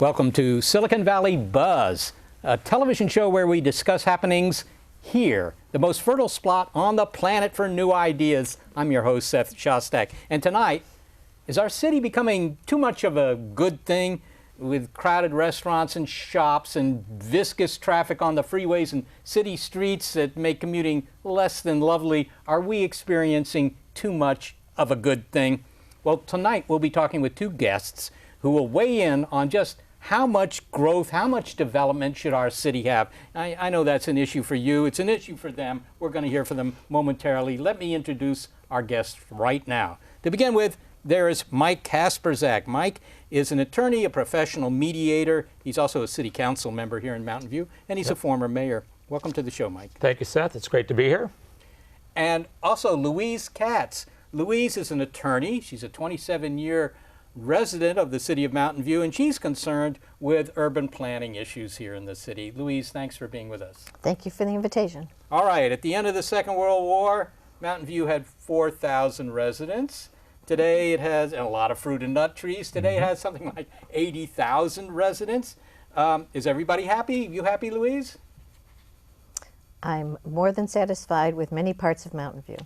Welcome to Silicon Valley Buzz, a television show where we discuss happenings here, the most fertile spot on the planet for new ideas. I'm your host, Seth Shostak, and tonight, is our city becoming too much of a good thing with crowded restaurants and shops and viscous traffic on the freeways and city streets that make commuting less than lovely? Are we experiencing too much of a good thing? Well, tonight we'll be talking with two guests who will weigh in on just how much growth, how much development should our city have? I know that's an issue for you. It's an issue for them. We're going to hear from them momentarily. Let me introduce our guests right now. To begin with, there is Mike Kasperzak. Mike is an attorney, a professional mediator. He's also a city council member here in Mountain View, and he's a former mayor. Welcome to the show, Mike. Thank you, Seth. It's great to be here. And also Louise Katz. Louise is an attorney. She's a 27-year resident of the city of Mountain View, and she's concerned with urban planning issues here in the city. Louise, thanks for being with us. Thank you for the invitation. All right, at the end of the Second World War, Mountain View had 4,000 residents. Today it has a lot of fruit and nut trees. Today it has something like 80,000 residents. Is everybody happy? You happy, Louise? I'm more than satisfied with many parts of Mountain View.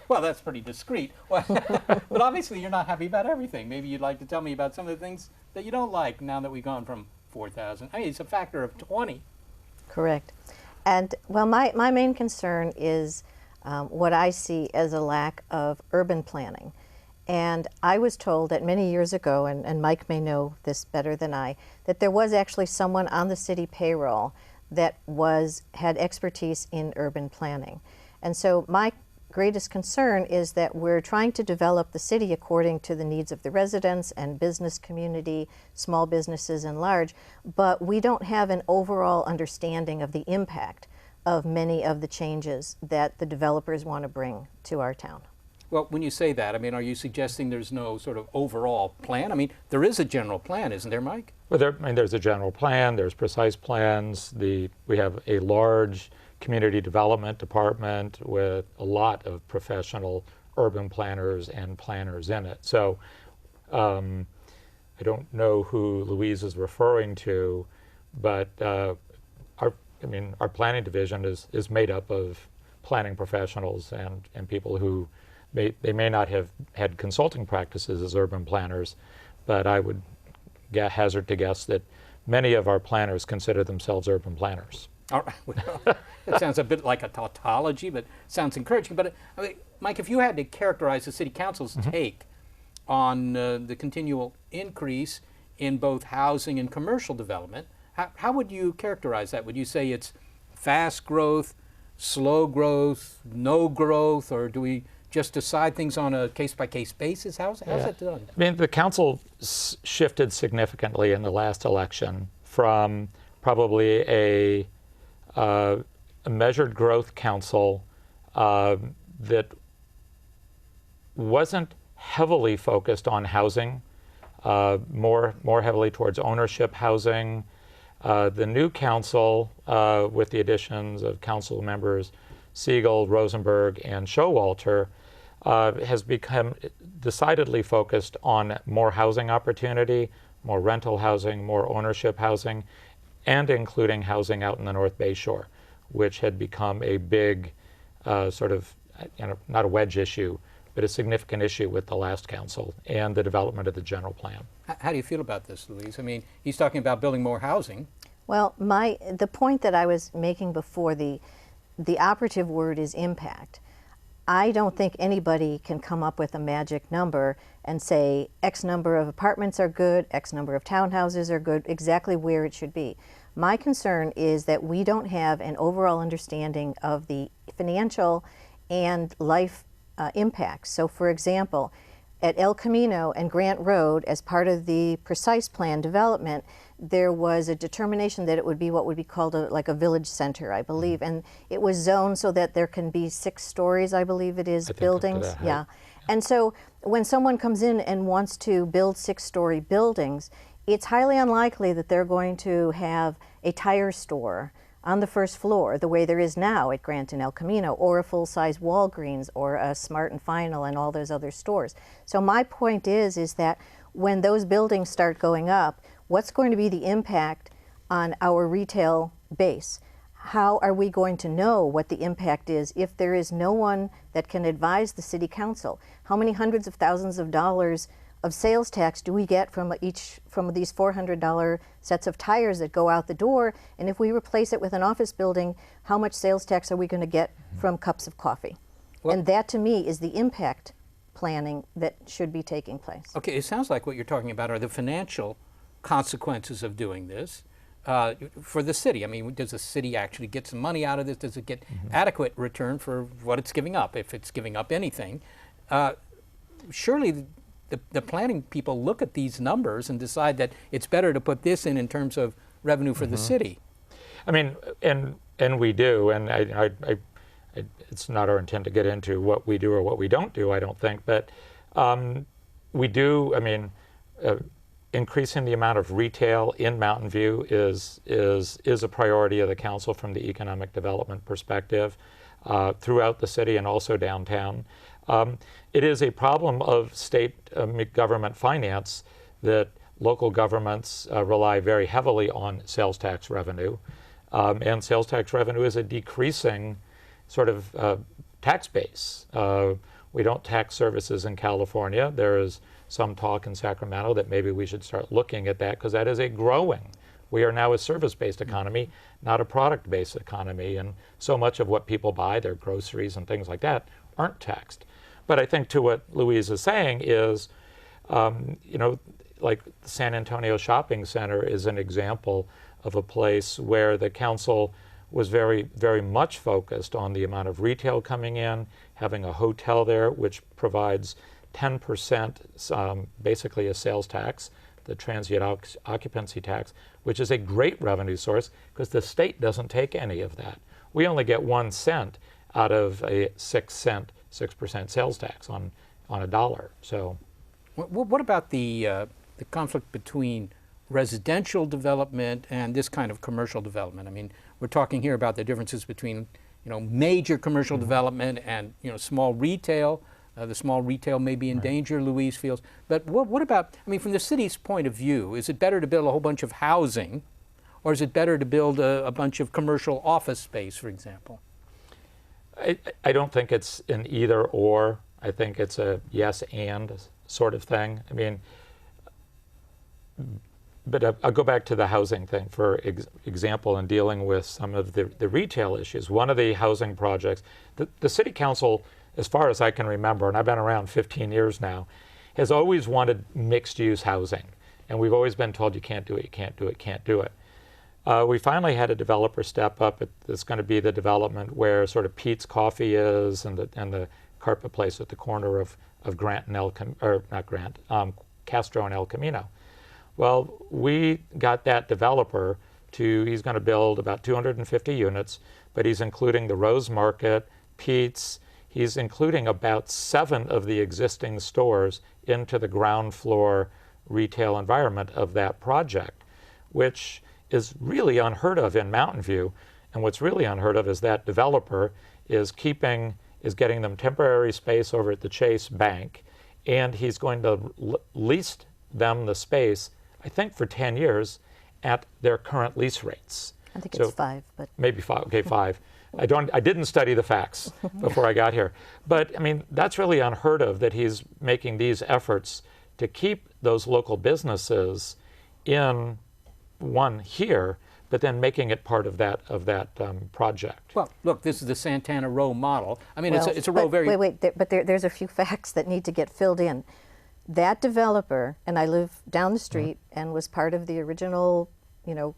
Well, that's pretty discreet. But obviously you're not happy about everything. Maybe you'd like to tell me about some of the things that you don't like now that we've gone from 4,000. I mean, it's a factor of 20. Correct. And, well, my main concern is what I see as a lack of urban planning. And I was told that many years ago, and Mike may know this better than I, that there was actually someone on the city payroll that had expertise in urban planning. And so my greatest concern is that we're trying to develop the city according to the needs of the residents and business community, small businesses and large, but we don't have an overall understanding of the impact of many of the changes that the developers want to bring to our town. Well, when you say that, I mean, are you suggesting there's no sort of overall plan? I mean, there is a general plan, isn't there, Mike? Well, there's a general plan, there's precise plans. We have a large community development department with a lot of professional urban planners and planners in it. So I don't know who Louise is referring to, but our planning division is made up of planning professionals and people who they may not have had consulting practices as urban planners, but I would hazard to guess that many of our planners consider themselves urban planners. All right. Well, it sounds a bit like a tautology, but sounds encouraging. But I mean, Mike, if you had to characterize the city council's take on the continual increase in both housing and commercial development, how would you characterize that? Would you say it's fast growth, slow growth, no growth, or do we just decide things on a case-by-case basis? How's that done? I mean, the council shifted significantly in the last election from probably a measured growth council that wasn't heavily focused on housing, more heavily towards ownership housing. The new council, with the additions of council members Siegel, Rosenberg, and Showalter, has become decidedly focused on more housing opportunity, more rental housing, more ownership housing, and including housing out in the North Bay Shore, which had become a big sort of, not a wedge issue, but a significant issue with the last council and the development of the general plan. How do you feel about this, Louise? I mean, he's talking about building more housing. Well, the point that I was making before, the operative word is impact. I don't think anybody can come up with a magic number and say X number of apartments are good, X number of townhouses are good, exactly where it should be. My concern is that we don't have an overall understanding of the financial and life impacts. So, for example, at El Camino and Grant Road, as part of the precise plan development, there was a determination that it would be what would be called like a village center, I believe, and it was zoned so that there can be 6 stories, I believe it is, buildings. Yeah. And so when someone comes in and wants to build 6-story buildings, it's highly unlikely that they're going to have a tire store on the first floor the way there is now at Grant and El Camino, or a full-size Walgreens or a Smart and Final and all those other stores. So my point is that when those buildings start going up, What's going to be the impact on our retail base? How are we going to know what the impact is if there is no one that can advise the city council? How many hundreds of thousands of dollars of sales tax do we get from these $400 sets of tires that go out the door? And if we replace it with an office building, how much sales tax are we going to get from cups of coffee? Well, and that to me is the impact planning that should be taking place. Okay, it sounds like what you're talking about are the financial consequences of doing this for the city. I mean, does the city actually get some money out of this? Does it get adequate return for what it's giving up, if it's giving up anything? Surely the planning people look at these numbers and decide that it's better to put this in terms of revenue for the city. I mean, and we do, and it's not our intent to get into what we do or what we don't do, I don't think, but we do. I mean, increasing the amount of retail in Mountain View is a priority of the council from the economic development perspective throughout the city and also downtown. It is a problem of state government finance that local governments rely very heavily on sales tax revenue, and sales tax revenue is a decreasing sort of tax base. We don't tax services in California. There is some talk in Sacramento that maybe we should start looking at that, because that is a growing. We are now a service-based economy, not a product-based economy, and so much of what people buy, their groceries and things like that, aren't taxed. But I think to what Louise is saying is, you know, like the San Antonio Shopping Center is an example of a place where the council was very, very much focused on the amount of retail coming in, having a hotel there which provides 10% basically a sales tax, the transient occupancy tax, which is a great revenue source because the state doesn't take any of that. We only get 1 cent out of a 6% sales tax on a dollar. So, what about the conflict between residential development and this kind of commercial development? I mean, we're talking here about the differences between, you know, major commercial development and, you know, small retail. The small retail may be in danger, Louise feels. But what about, I mean, from the city's point of view, is it better to build a whole bunch of housing, or is it better to build a bunch of commercial office space, for example? I don't think it's an either or. I think it's a yes and sort of thing. I mean, but I'll go back to the housing thing for example in dealing with some of the retail issues. One of the housing projects, the city council, as far as I can remember, and I've been around 15 years now, has always wanted mixed-use housing. And we've always been told you can't do it, you can't do it, can't do it. We finally had a developer step up. It's going to be the development where sort of Pete's Coffee is and the carpet place at the corner of Grant and Castro and El Camino. Well, we got that developer he's going to build about 250 units, but he's including the Rose Market, Pete's. He's including about 7 of the existing stores into the ground floor retail environment of that project, which is really unheard of in Mountain View. And what's really unheard of is that developer is getting them temporary space over at the Chase Bank, and he's going to lease them the space, I think, for 10 years at their current lease rates. I think it's 5, but maybe 5. Okay, 5. I didn't study the facts before I got here. But I mean, that's really unheard of, that he's making these efforts to keep those local businesses in here, but then making it part of that project. Well, look, this is the Santana Row model. I mean, well, it's a row very... Wait, there's a few facts that need to get filled in. That developer, and I live down the street and was part of the original, you know,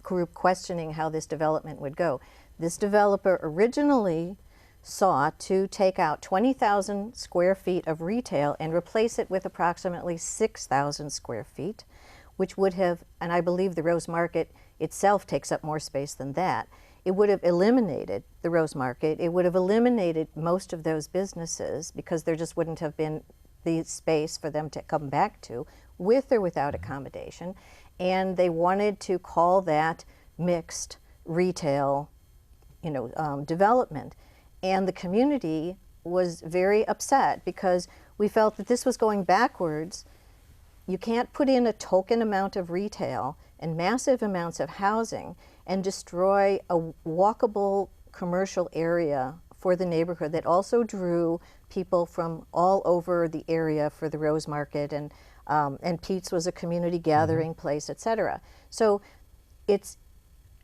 group questioning how this development would go. This developer originally sought to take out 20,000 square feet of retail and replace it with approximately 6,000 square feet, which would have, and I believe the Rose Market itself takes up more space than that. It would have eliminated the Rose Market. It would have eliminated most of those businesses because there just wouldn't have been the space for them to come back to, with or without accommodation. And they wanted to call that mixed retail, you know, development. And the community was very upset because we felt that this was going backwards you can't put in a token amount of retail and massive amounts of housing and destroy a walkable commercial area for the neighborhood that also drew people from all over the area for the Rose Market, and Pete's was a community gathering place, etc. So it's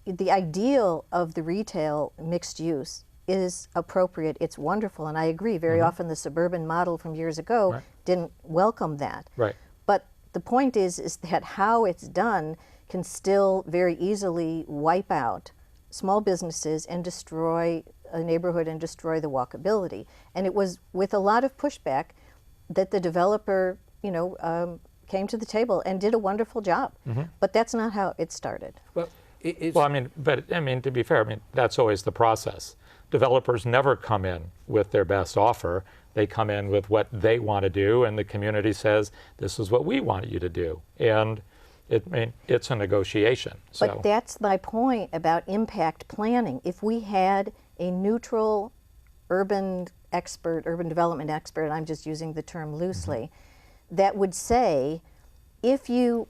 the ideal of the retail mixed use is appropriate. It's wonderful, and I agree. Very often the suburban model from years ago didn't welcome that. Right. But the point is that how it's done can still very easily wipe out small businesses and destroy a neighborhood and destroy the walkability. And it was with a lot of pushback that the developer, came to the table and did a wonderful job. But that's not how it started. Well, to be fair, that's always the process. Developers never come in with their best offer. They come in with what they want to do, and the community says, this is what we want you to do. And it's a negotiation. But that's my point about impact planning. If we had a neutral urban development expert, and I'm just using the term loosely, that would say, if you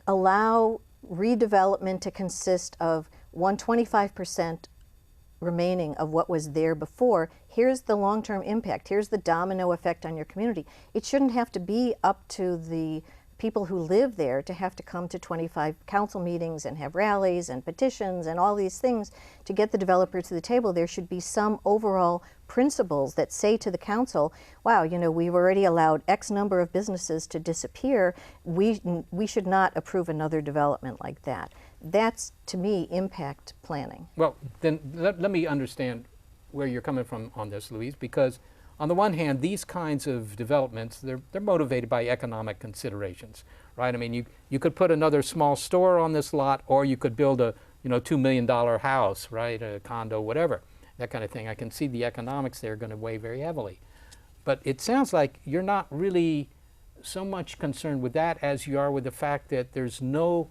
allow redevelopment to consist of 25% remaining of what was there before, here's the long-term impact, here's the domino effect on your community. It shouldn't have to be up to the people who live there to have to come to 25 council meetings and have rallies and petitions and all these things to get the developer to the table. There should be some overall principles that say to the council, wow, we've already allowed X number of businesses to disappear. We should not approve another development like that. That's, to me, impact planning. Well, then let me understand where you're coming from on this, Louise, because on the one hand, these kinds of developments, they're motivated by economic considerations, right? I mean, you could put another small store on this lot, or you could build a $2 million house, right? A condo, whatever, that kind of thing. I can see the economics there going to weigh very heavily. But it sounds like you're not really so much concerned with that as you are with the fact that there's no,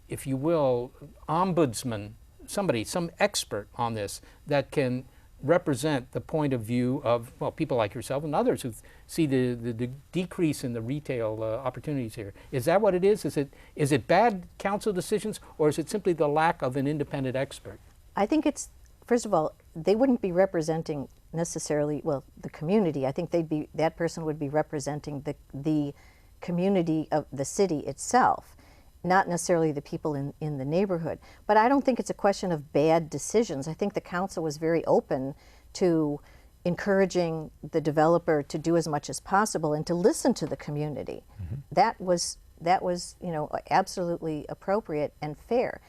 if you will, ombudsman, some expert on this that can represent the point of view of, well, people like yourself and others who see the decrease in the retail opportunities here. Is that what it is? Is it bad council decisions, or is it simply the lack of an independent expert? I think it's, first of all, they wouldn't be representing necessarily, well, the community. I think that person would be representing the community of the city itself, not necessarily the people in the neighborhood. But I don't think it's a question of bad decisions. I think the council was very open to encouraging the developer to do as much as possible and to listen to the community. That was absolutely appropriate and fair.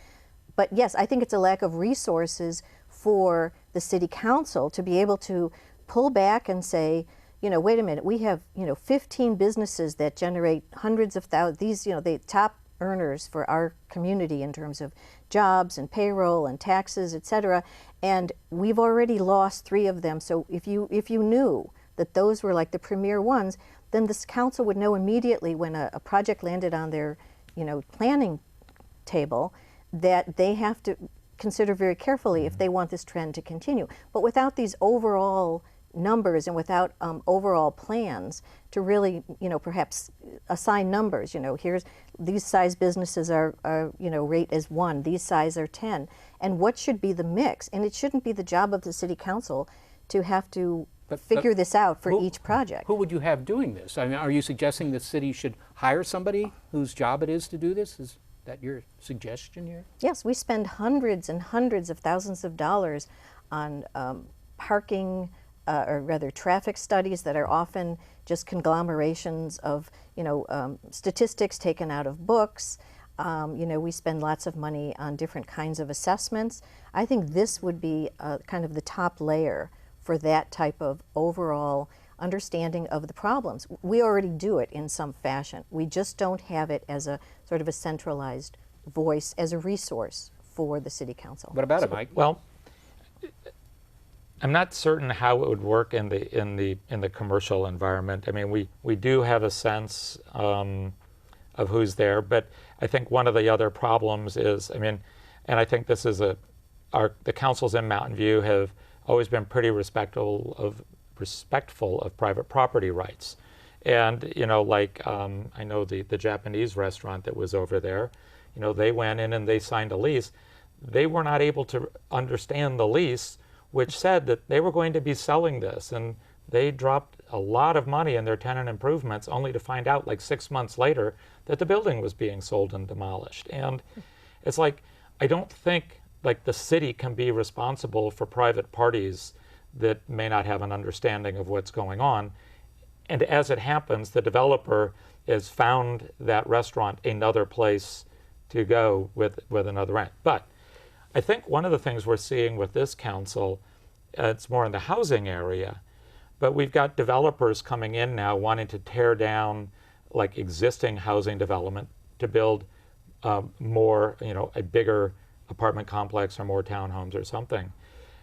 But yes, I think it's a lack of resources for the city council to be able to pull back and say, wait a minute, we have 15 businesses that generate hundreds of thousands. These the top earners for our community in terms of jobs and payroll and taxes, etc. And we've already lost 3 of them. So if you knew that those were like the premier ones, then this council would know immediately when a project landed on their planning table that they have to consider very carefully if they want this trend to continue. But without these overall numbers and without overall plans to really, perhaps assign numbers, here's these size businesses are rate as 1, these size are 10, and what should be the mix? And it shouldn't be the job of the city council to have to figure this out for each project. Who would you have doing this? I mean, are you suggesting the city should hire somebody whose job it is to do this? Is that your suggestion here? Yes, we spend hundreds and hundreds of thousands of dollars on parking, or rather traffic studies that are often just conglomerations of statistics taken out of books. We spend lots of money on different kinds of assessments. I think this would be kind of the top layer for that type of overall understanding of the problems. We already do it in some fashion. We just don't have it as a sort of a centralized voice, as a resource for the city council. What about it, Mike? Well, I'm not certain how it would work in the commercial environment. I mean, we do have a sense of who's there, but I think one of the other problems is, and I think this is the councils in Mountain View have always been pretty respectful of private property rights, And, you know, like I know the Japanese restaurant that was over there, you know, they went in and they signed a lease. They were not able to understand the lease, which said that they were going to be selling this. And they dropped a lot of money in their tenant improvements only to find out like 6 months later that the building was being sold and demolished. And it's like, I don't think like the city can be responsible for private parties that may not have an understanding of what's going on. And as it happens, the developer has found that restaurant another place to go with another rent. But I think one of the things we're seeing with this council, it's more in the housing area, but we've got developers coming in now wanting to tear down like existing housing development to build more, you know, a bigger apartment complex or more townhomes or something.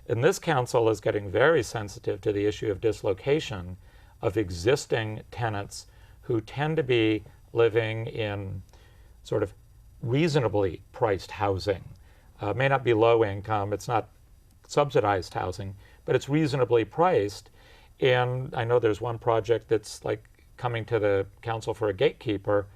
And this council is getting very sensitive to the issue of dislocation of existing tenants who tend to be living in sort of reasonably priced housing. May not be low income, it's not subsidized housing, but it's reasonably priced. And I know there's one project that's like coming to the council for a gatekeeper.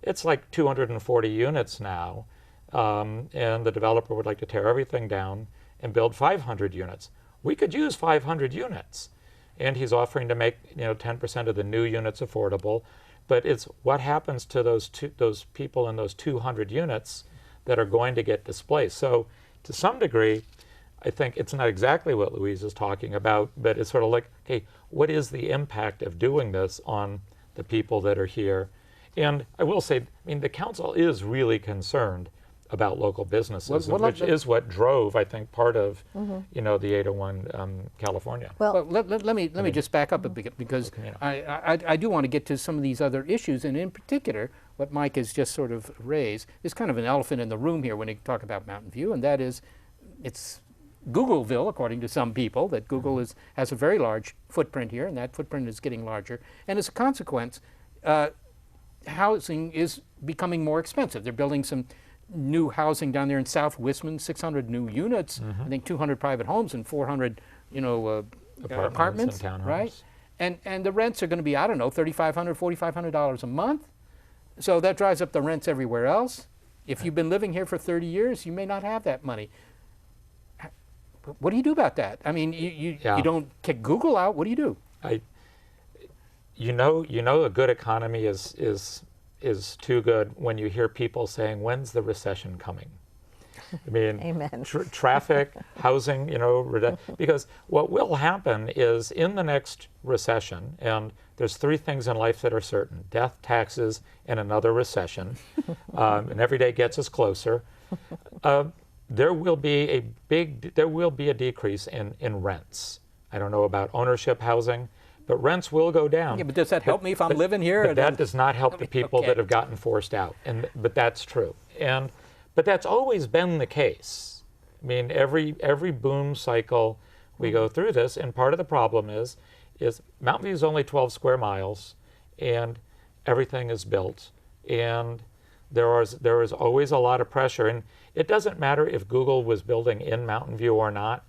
It's like 240 units now, and the developer would like to tear everything down and build 500 units. We could use 500 units. And he's offering to make, you know, 10% of the new units affordable. But it's what happens to those people in those 200 units that are going to get displaced. So to some degree, I think it's not exactly what Louise is talking about, but it's sort of like, okay, what is the impact of doing this on the people that are here? And I will say, I mean, the council is really concerned about local businesses, which is what drove, I think, part of, you know, the 801 California. Well, let me just back up a bit, because I do want to get to some of these other issues, and in particular, what Mike has just sort of raised is kind of an elephant in the room here when you talk about Mountain View, and that is, it's Googleville, according to some people, that Google has a very large footprint here, and that footprint is getting larger, and as a consequence, housing is becoming more expensive. They're building some new housing down there in South Wisman, 600 new units, I think 200 private homes and 400, you know, apartments, and townhomes. right? And the rents are going to be, I don't know, $3,500, $4,500 a month. So that drives up the rents everywhere else. If you've been living here for 30 years, you may not have that money. What do you do about that? I mean, you don't kick Google out. What do you do? You know, a good economy is too good when you hear people saying, "When's the recession coming?" I mean, Amen. Traffic, housing, you know, because what will happen is in the next recession, and there's three things in life that are certain: death, taxes, and another recession, and every day gets us closer. There will be a decrease in rents. I don't know about ownership housing, but rents will go down. Yeah, but does that help me if I'm living here? But that does not help the people that have gotten forced out. But that's true. But that's always been the case. I mean, every boom cycle we go through this, and part of the problem is Mountain View is only 12 square miles, and everything is built, and there is always a lot of pressure. And it doesn't matter if Google was building in Mountain View or not.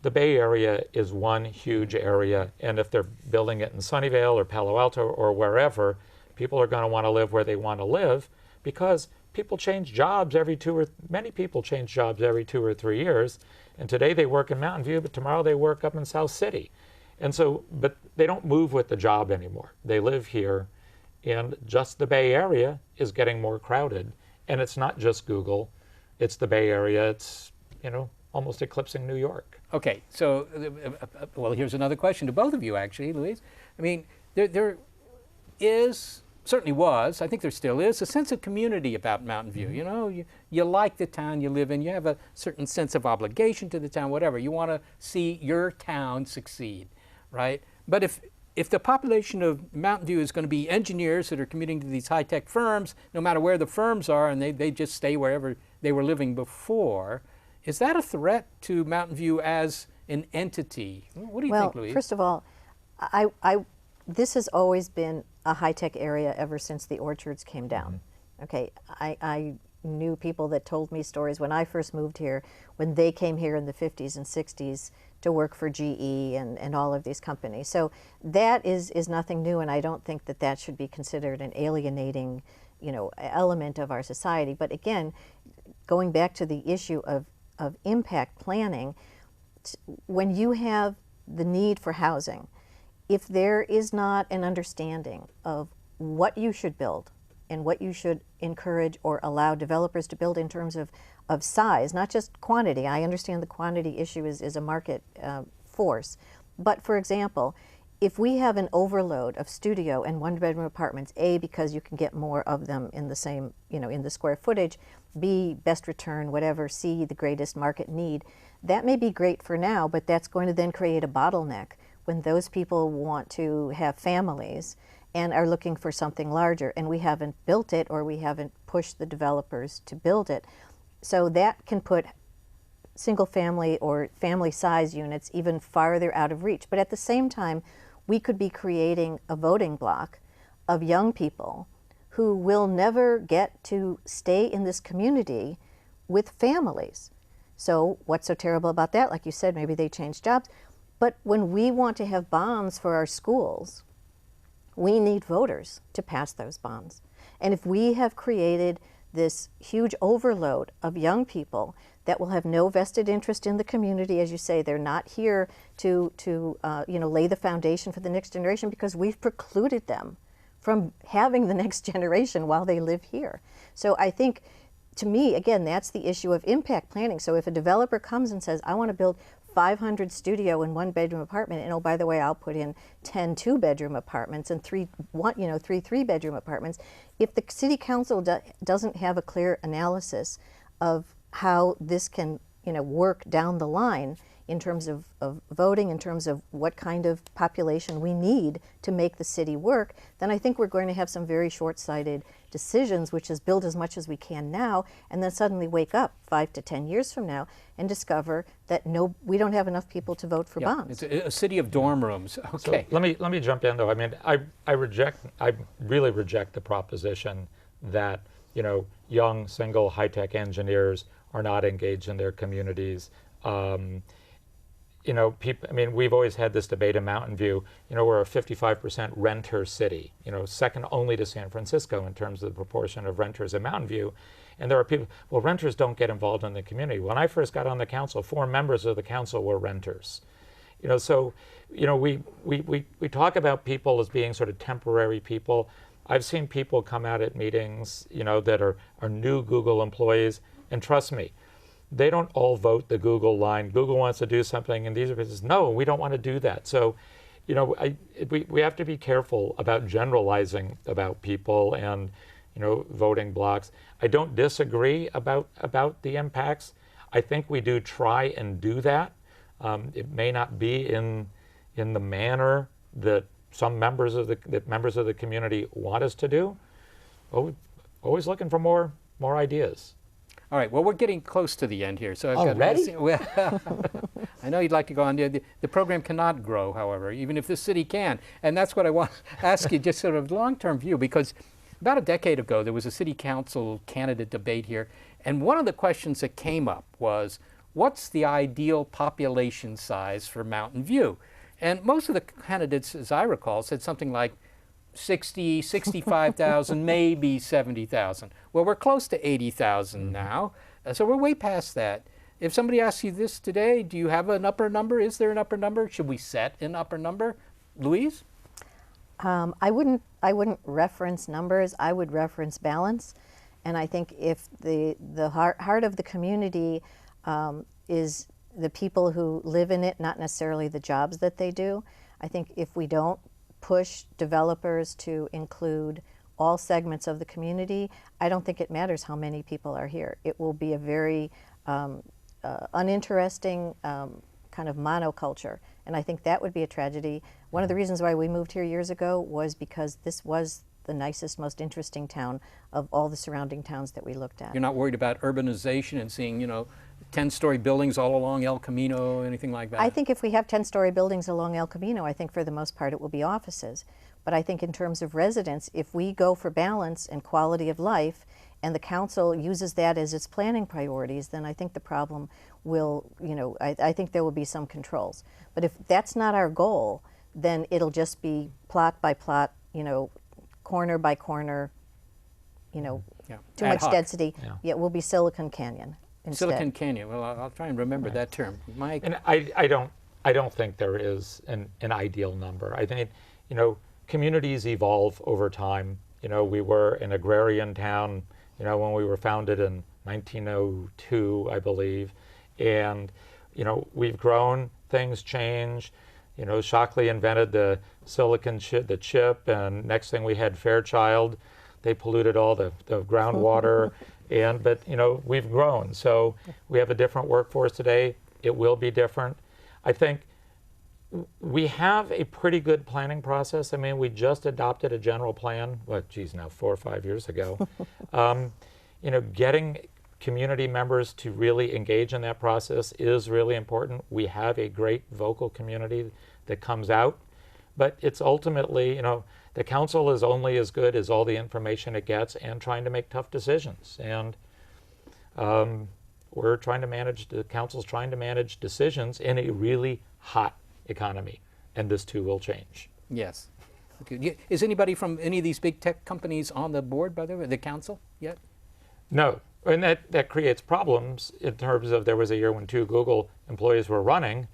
The Bay Area is one huge area, and if they're building it in Sunnyvale or Palo Alto or wherever, people are going to want to live where they want to live, because people change jobs many people change jobs every 2 or 3 years, and today they work in Mountain View, but tomorrow they work up in South City. And so, but they don't move with the job anymore. They live here, and just the Bay Area is getting more crowded. And it's not just Google, it's the Bay Area, it's, you know, almost eclipsing New York. Okay, so, well, here's another question to both of you, actually, Louise. I mean, there is, certainly was, I think there still is, a sense of community about Mountain View. You know, you like the town you live in, you have a certain sense of obligation to the town, whatever. You want to see your town succeed, right? But if the population of Mountain View is going to be engineers that are commuting to these high-tech firms, no matter where the firms are, and they just stay wherever they were living before, is that a threat to Mountain View as an entity? What do you think, Louise? Well, first of all, this has always been a high-tech area ever since the orchards came down. Okay, I knew people that told me stories when I first moved here, when they came here in the 50s and 60s to work for GE and all of these companies. So that is nothing new, and I don't think that that should be considered an alienating, element of our society. But again, going back to the issue of impact planning, when you have the need for housing, if there is not an understanding of what you should build and what you should encourage or allow developers to build in terms of size, not just quantity. I understand the quantity issue is a market force. But for example, if we have an overload of studio and one-bedroom apartments, A, because you can get more of them in the same, in the square footage, B, best return, whatever, C, the greatest market need, that may be great for now, but that's going to then create a bottleneck when those people want to have families and are looking for something larger, and we haven't built it or we haven't pushed the developers to build it. So that can put single family or family size units even farther out of reach. But at the same time, we could be creating a voting block of young people who will never get to stay in this community with families. So what's so terrible about that? Like you said, maybe they change jobs. But when we want to have bonds for our schools, we need voters to pass those bonds. And if we have created this huge overload of young people that will have no vested interest in the community, as you say, they're not here to lay the foundation for the next generation because we've precluded them from having the next generation while they live here. So I think, to me, again, that's the issue of impact planning. So if a developer comes and says, I want to build 500 studio and one-bedroom apartment, and oh, by the way, I'll put in 10 two-bedroom apartments and three three-bedroom apartments. If the city council doesn't have a clear analysis of how this can, work down the line in terms of voting, in terms of what kind of population we need to make the city work, then I think we're going to have some very short-sighted decisions, which is build as much as we can now, and then suddenly wake up 5 to 10 years from now and discover that we don't have enough people to vote for bonds. It's a city of dorm rooms. Okay. So let me jump in though. I mean, I really reject the proposition that young single high-tech engineers are not engaged in their communities. People, I mean, we've always had this debate in Mountain View. We're a 55% renter city, second only to San Francisco in terms of the proportion of renters in Mountain View. And there are people, well, renters don't get involved in the community. When I first got on the council, 4 members of the council were renters. We talk about people as being sort of temporary people. I've seen people come out at meetings, that are new Google employees, and trust me, they don't all vote the Google line. Google wants to do something, and these are businesses, no, we don't want to do that. So, we have to be careful about generalizing about people and, voting blocks. I don't disagree about the impacts. I think we do try and do that. It may not be in the manner that some members of the community want us to do. Always looking for more ideas. All right, well, we're getting close to the end here. So Already? I know you'd like to go on. The program cannot grow, however, even if the city can. And that's what I want to ask you, just sort of long-term view, because about a decade ago, there was a city council candidate debate here. And one of the questions that came up was, what's the ideal population size for Mountain View? And most of the candidates, as I recall, said something like 60, 65,000, maybe 70,000. Well, we're close to 80,000 now, so we're way past that. If somebody asks you this today, do you have an upper number? Is there an upper number? Should we set an upper number? Louise? I wouldn't reference numbers. I would reference balance. And I think if the heart of the community is the people who live in it, not necessarily the jobs that they do, I think if we don't push developers to include all segments of the community, I don't think it matters how many people are here. It will be a very uninteresting kind of monoculture, and I think that would be a tragedy. One of the reasons why we moved here years ago was because this was the nicest, most interesting town of all the surrounding towns that we looked at. You're not worried about urbanization and seeing, 10-story buildings all along El Camino, anything like that? I think if we have 10-story buildings along El Camino, I think for the most part it will be offices. But I think in terms of residents, if we go for balance and quality of life and the council uses that as its planning priorities, then I think the problem will, I think there will be some controls. But if that's not our goal, then it'll just be plot by plot, corner by corner, too Ad much hoc. density. Yeah. Yeah, it will be Silicon Canyon instead. Silicon Canyon. Well, I'll try and remember that term. Mike? And I don't think there is an ideal number. I think, communities evolve over time. We were an agrarian town, when we were founded in 1902, I believe. And, we've grown, things change. Shockley invented the the chip, and next thing we had Fairchild. They polluted all the groundwater. But we've grown. So we have a different workforce today. It will be different. I think we have a pretty good planning process. I mean, we just adopted a general plan, 4 or 5 years ago. Getting community members to really engage in that process is really important. We have a great vocal community that comes out, but it's ultimately, the council is only as good as all the information it gets and trying to make tough decisions. And the council's trying to manage decisions in a really hot economy, and this too will change. Yes. Okay. Is anybody from any of these big tech companies on the board, by the way, the council yet? No, and that creates problems in terms of there was a year when 2 Google employees were running.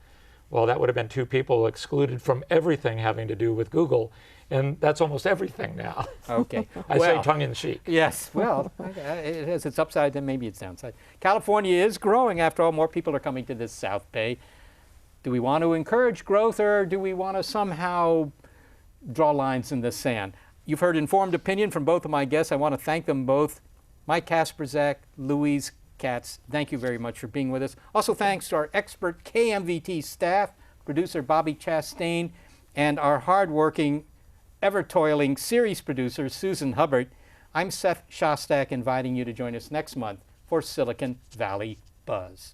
Well, that would have been 2 people excluded from everything having to do with Google, and that's almost everything now. Okay. I say tongue in cheek. Yes, well, it has its upside, then maybe its downside. California is growing. After all, more people are coming to this South Bay. Do we want to encourage growth, or do we want to somehow draw lines in the sand? You've heard informed opinion from both of my guests. I want to thank them both. Mike Kasperzak, Louise Katz, thank you very much for being with us. Also thanks to our expert KMVT staff, producer Bobby Chastain, and our hardworking, ever-toiling series producer Susan Hubbard. I'm Seth Shostak, inviting you to join us next month for Silicon Valley Buzz.